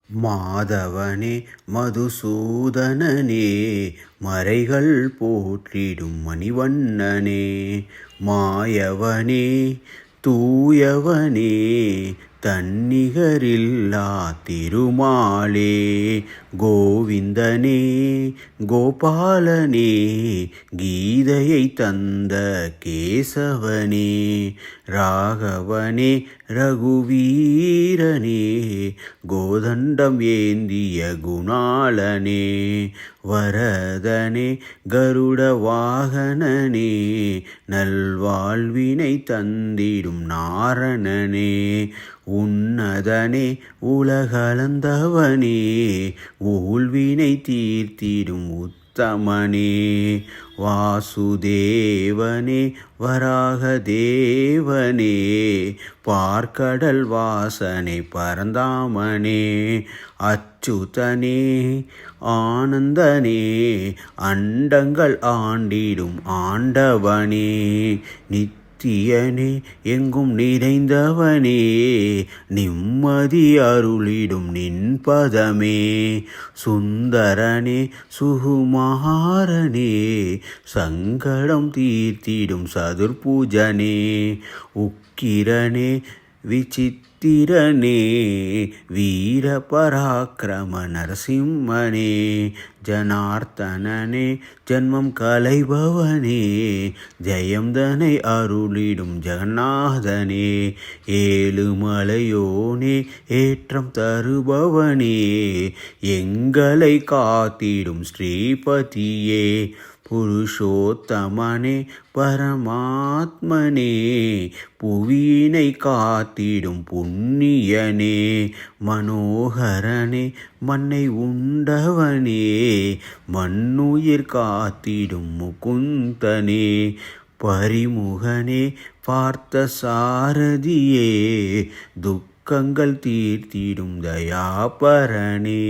மாதவனே மதுசூதனனே மறைகள் போற்றிடும் மணிவண்ணனே மாயவனே தூயவனே தன்னிகரில்லா திருமாலே கோவிந்தனே கோபாலனே கீதையை தந்த கேசவனே ராகவனே ரகுவீரனே கோதண்டம் ஏந்திய குணாளனே வரதனே கருட வாகனனே நல்வாழ்வினை தந்திடும் நாரணனே உன்னதனே உலகளந்தவனே ஊழ்வினை தீர்த்திடும் உத்தமனே வாசுதேவனே வராகதேவனே பார்க்கடல் வாசனை பரந்தாமனே அச்சுதனே ஆனந்தனே அண்டங்கள் ஆண்டிடும் ஆண்டவனே நித்தியனே எங்கும் நிறைந்தவனே நிம்மதி அருளிடும் நின்பதமே சுந்தரனே சுகுமாரனே சங்கடம் தீர்த்திடும் சதுர்பூஜனே உக்கிரனே விசித்திரனே வீர பராக்கிரம நரசிம்மனே ஜனார்த்தனனே ஜன்மம் கலைபவனே ஜெயம்தனை அருளிடும் ஜெகநாதனே ஏழுமலையோனே ஏற்றம் தருபவனே எங்களை காத்திடும் ஸ்ரீபதியே புருஷோத்தமனே பரமாத்மனே புவியினை காத்திடும் புண்ணியனே மனோகரனே மண்ணை உண்டவனே மண்ணுயிர் காத்திடும் முகுந்தனே பரிமுகனே பார்த்த சாரதியே துக்கங்கள் தீர்த்திடும் தயாபரனே.